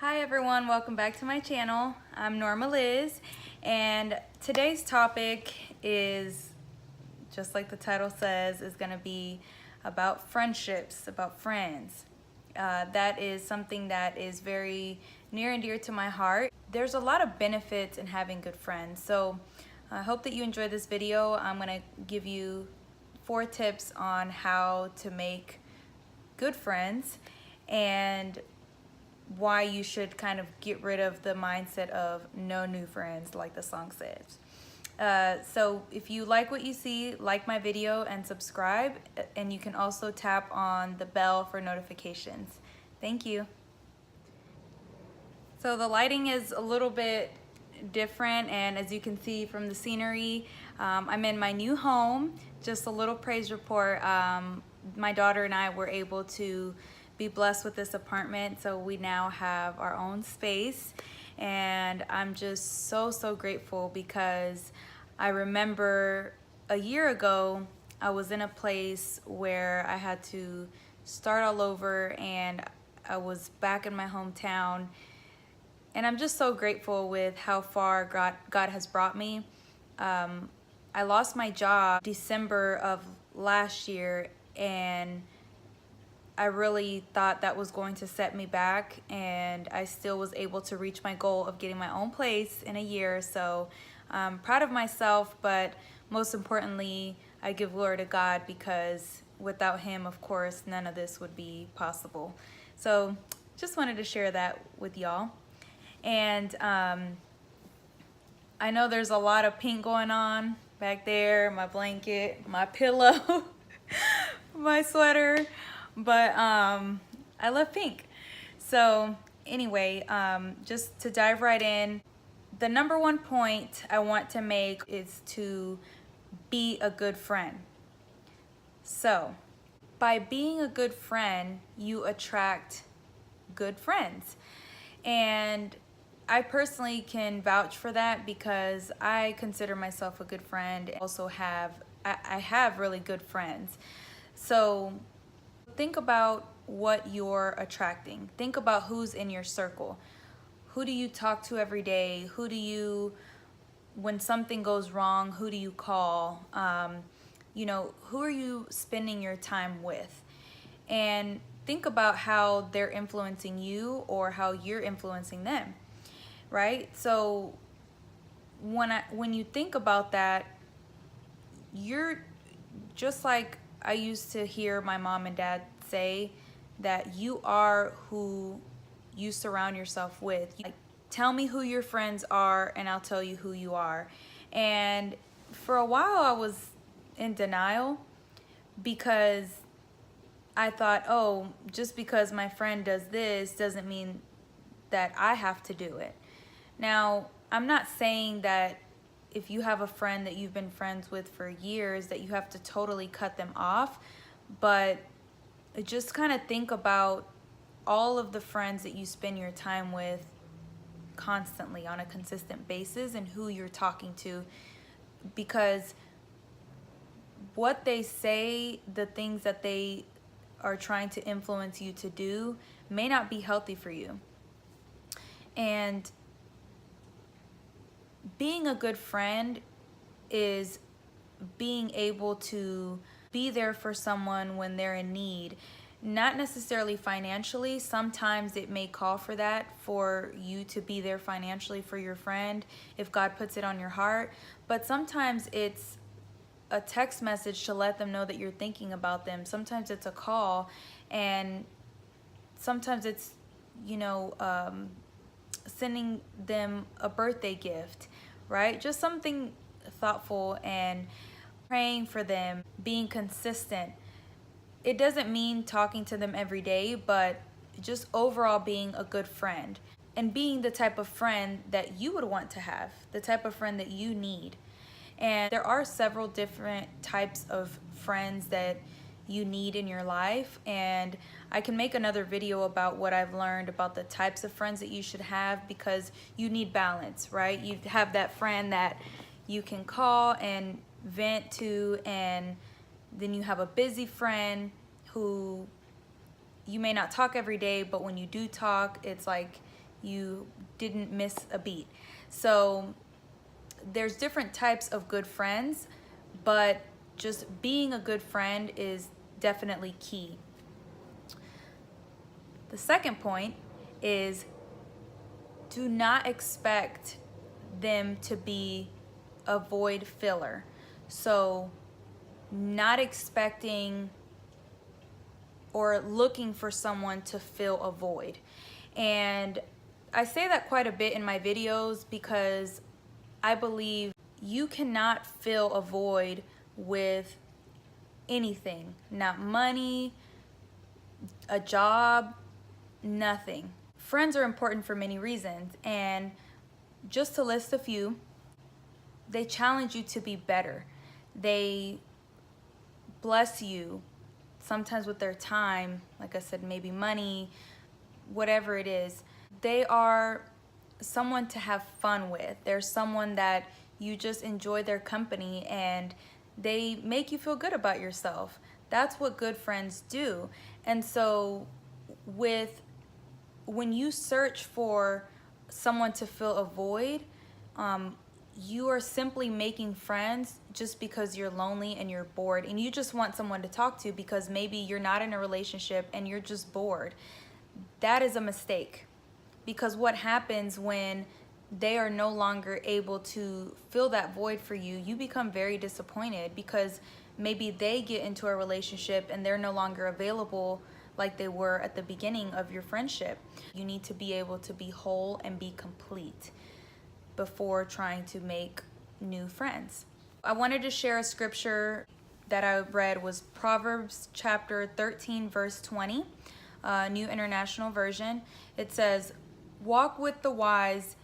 Hi everyone, welcome back to my channel. I'm Norma Liz, and today's topic is, just like the title says, is going to be about friendships, about friends. That is something that is very near and dear to my heart. There's a lot of benefits in having good friends, so I hope that you enjoy this video. I'm going to give you 4 tips on how to make good friends and why you should kind of get rid of the mindset of no new friends, like the song says. So if you like what you see, like my video and subscribe, and you can also tap on the bell for notifications. Thank you. So the lighting is a little bit different, and as you can see from the scenery, I'm in my new home. Just a little praise report. My daughter and I were able to be blessed with this apartment, so we now have our own space, and I'm just so grateful because I remember a year ago I was in a place where I had to start all over, and I was back in my hometown, and I'm just so grateful with how far God has brought me. I lost my job December of last year, and I really thought that was going to set me back, and I still was able to reach my goal of getting my own place in a year. So I'm proud of myself, but most importantly, I give glory to God, because without Him, of course, none of this would be possible. So just wanted to share that with y'all. And I know there's a lot of pink going on back there, my blanket, my pillow, my sweater, but I love pink. So anyway, just to dive right in, the number one point I want to make is to be a good friend. So by being a good friend, you attract good friends. And I personally can vouch for that because I consider myself a good friend. I have really good friends. So think about what you're attracting. Think about who's in your circle. Who do you talk to every day? When something goes wrong, who do you call? Who are you spending your time with? And think about how they're influencing you or how you're influencing them, right? So when you think about that, you're just like I used to hear my mom and dad say, that you are who you surround yourself with. Like, tell me who your friends are and I'll tell you who you are. And for a while I was in denial because I thought, oh, just because my friend does this doesn't mean that I have to do it. Now, I'm not saying that if you have a friend that you've been friends with for years that you have to totally cut them off, but just kind of think about all of the friends that you spend your time with constantly on a consistent basis and who you're talking to, because what they say, the things that they are trying to influence you to do may not be healthy for you. And being a good friend is being able to be there for someone when they're in need. Not necessarily financially. Sometimes it may call for that, for you to be there financially for your friend if God puts it on your heart. But sometimes it's a text message to let them know that you're thinking about them. Sometimes it's a call, and sometimes it's, sending them a birthday gift, right? Just something thoughtful, and praying for them, being consistent. It doesn't mean talking to them every day, but just overall being a good friend and being the type of friend that you would want to have, the type of friend that you need. And there are several different types of friends that you need in your life, and I can make another video about what I've learned about the types of friends that you should have, because you need balance, right? You have that friend that you can call and vent to, and then you have a busy friend who you may not talk every day, but when you do talk, it's like you didn't miss a beat. So there's different types of good friends, but just being a good friend is definitely key. The second point is, do not expect them to be a void filler. So not expecting or looking for someone to fill a void. And I say that quite a bit in my videos because I believe you cannot fill a void with anything, not money, a job, nothing. Friends are important for many reasons, and just to list a few, they challenge you to be better. They bless you, sometimes with their time, like I said, maybe money, whatever it is. They are someone to have fun with. They're someone that you just enjoy their company, and they make you feel good about yourself. That's what good friends do. And so when you search for someone to fill a void, you are simply making friends just because you're lonely and you're bored and you just want someone to talk to because maybe you're not in a relationship and you're just bored. That is a mistake, because what happens when they are no longer able to fill that void for you, you become very disappointed because maybe they get into a relationship and they're no longer available like they were at the beginning of your friendship. You need to be able to be whole and be complete before trying to make new friends. I wanted to share a scripture that I read was Proverbs chapter 13 verse 20, New International Version. It says, "Walk with the wise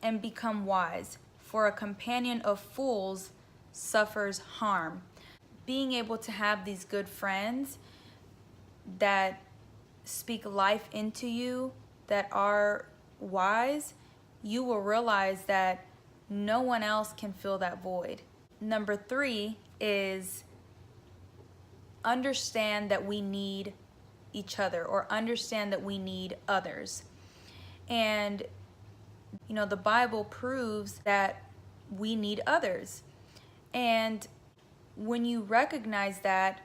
and become wise, for a companion of fools suffers harm." Being able to have these good friends that speak life into you, that are wise, you will realize that no one else can fill that void. Number 3 is understand that we need each other, or understand that we need others. And you know, the Bible proves that we need others. And when you recognize that,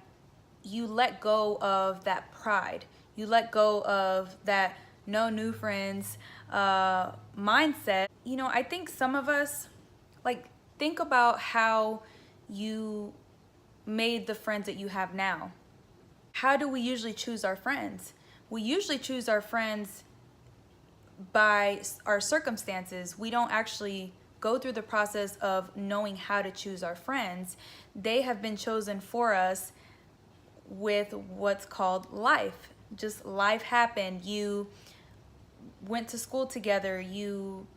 you let go of that pride. You let go of that no new friends mindset. You know, I think some of us, like, think about how you made the friends that you have now. How do we usually choose our friends? We usually choose our friends by our circumstances. We don't actually go through the process of knowing how to choose our friends. They have been chosen for us with what's called life. Just life happened. You went to school together, you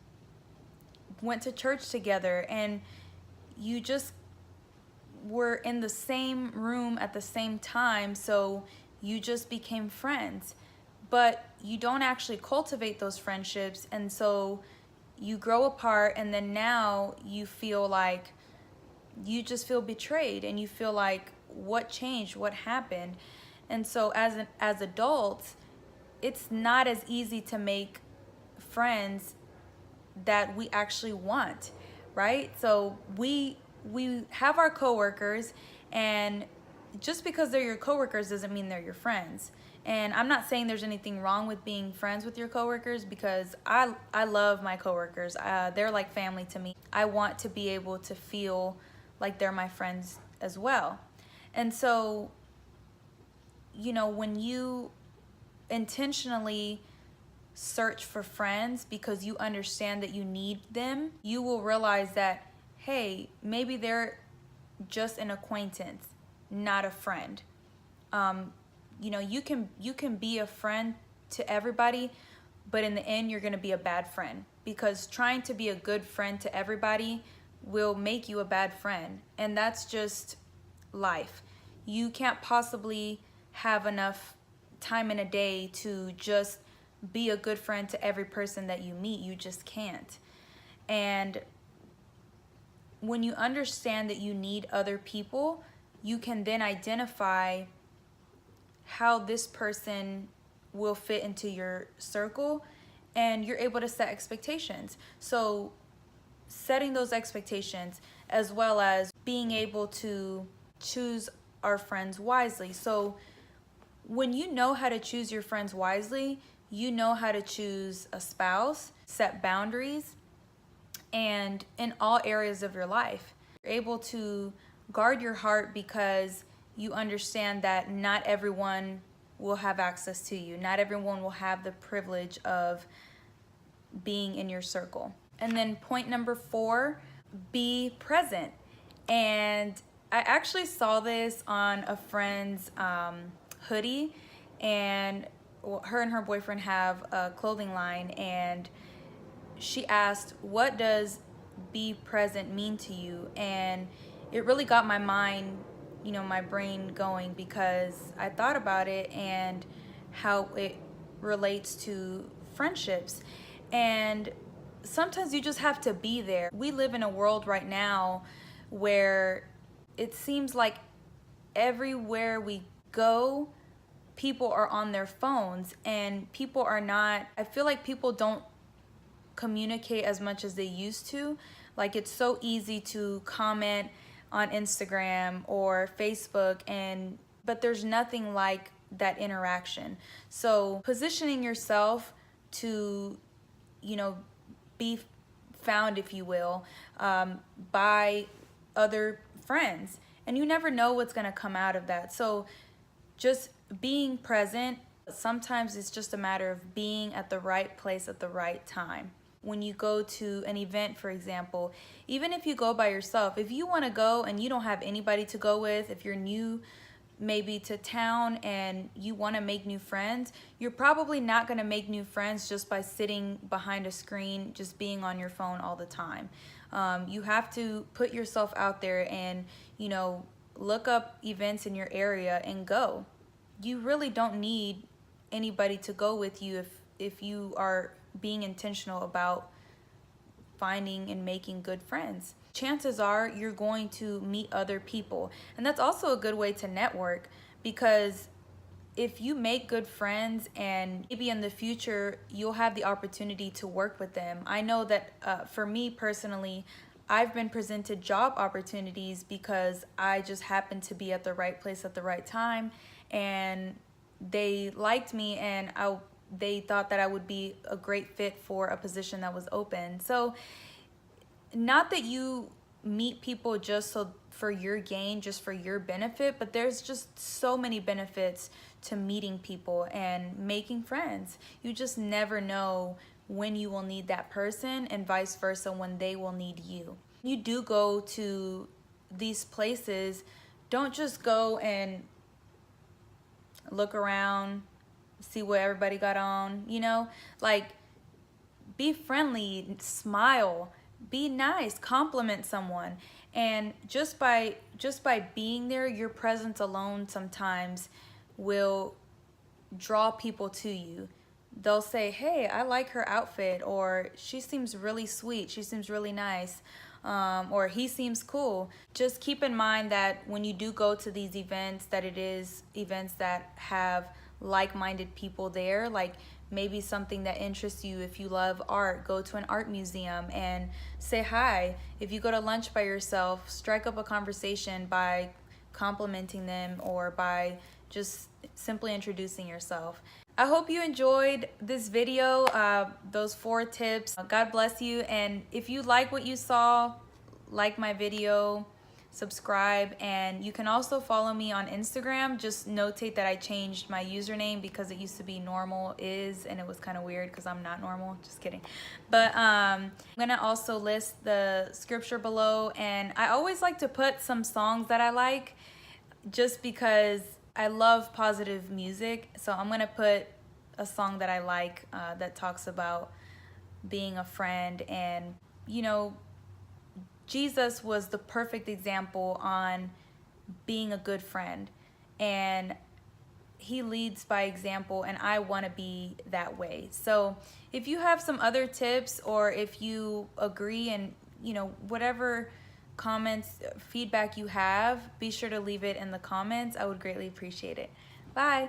went to church together, and you just were in the same room at the same time, so you just became friends. But you don't actually cultivate those friendships, and so you grow apart, and then now you feel like you just feel betrayed, and you feel like, what changed? What happened? And so as adults, it's not as easy to make friends that we actually want, right? So we have our coworkers, and just because they're your coworkers doesn't mean they're your friends. And I'm not saying there's anything wrong with being friends with your coworkers, because I love my coworkers. They're like family to me. I want to be able to feel like they're my friends as well. And so, you know, when you intentionally search for friends because you understand that you need them, you will realize that, hey, maybe they're just an acquaintance, not a friend. You know, you can be a friend to everybody, but in the end, you're going to be a bad friend, because trying to be a good friend to everybody will make you a bad friend. And that's just life. You can't possibly have enough time in a day to just be a good friend to every person that you meet. You just can't. And when you understand that you need other people, you can then identify how this person will fit into your circle, and you're able to set expectations. So setting those expectations, as well as being able to choose our friends wisely. So when you know how to choose your friends wisely, you know how to choose a spouse, set boundaries, and in all areas of your life. You're able to guard your heart because you understand that not everyone will have access to you. Not everyone will have the privilege of being in your circle. And then point number 4, be present. And I actually saw this on a friend's hoodie, and her and her boyfriend have a clothing line, and she asked, what does be present mean to you? And it really got my mind, my brain going, because I thought about it and how it relates to friendships. And sometimes you just have to be there. We live in a world right now where it seems like everywhere we go, people are on their phones, and people are not, I feel like people don't communicate as much as they used to. Like, it's so easy to comment on Instagram or Facebook, but there's nothing like that interaction. So positioning yourself to, be found, if you will, by other friends, and you never know what's going to come out of that. So just being present, sometimes it's just a matter of being at the right place at the right time. When you go to an event, for example, even if you go by yourself, if you want to go and you don't have anybody to go with, if you're new maybe to town and you want to make new friends, you're probably not going to make new friends just by sitting behind a screen, just being on your phone all the time. You have to put yourself out there and, look up events in your area and go. You really don't need anybody to go with you if you are being intentional about finding and making good friends. Chances are you're going to meet other people. And that's also a good way to network, because if you make good friends and maybe in the future you'll have the opportunity to work with them. I know that for me personally, I've been presented job opportunities because I just happened to be at the right place at the right time, and they liked me, and they thought that I would be a great fit for a position that was open. So not that you meet people just for your gain, just for your benefit, but there's just so many benefits to meeting people and making friends. You just never know when you will need that person, and vice versa when they will need you. You do go to these places, don't just go and look around, see what everybody got on, like, be friendly, smile, be nice, compliment someone. And just by being there, your presence alone sometimes will draw people to you. They'll say, hey, I like her outfit, or she seems really sweet, she seems really nice, or he seems cool. Just keep in mind that when you do go to these events, that it is events that have like-minded people there. Like, maybe something that interests you. If you love art, go to an art museum and say hi. If you go to lunch by yourself, strike up a conversation by complimenting them or by just simply introducing yourself. I hope you enjoyed this video, those 4 tips. God bless you, and if you like what you saw, like my video, subscribe, and you can also follow me on Instagram. Just notate that I changed my username because it used to be normal is, and it was kind of weird because I'm not normal. Just kidding. But I'm gonna also list the scripture below, and I always like to put some songs that I like just because I love positive music. So I'm gonna put a song that I like that talks about being a friend. And Jesus was the perfect example on being a good friend, and he leads by example, and I want to be that way. So if you have some other tips, or if you agree, and whatever comments, feedback you have, be sure to leave it in the comments. I would greatly appreciate it. Bye.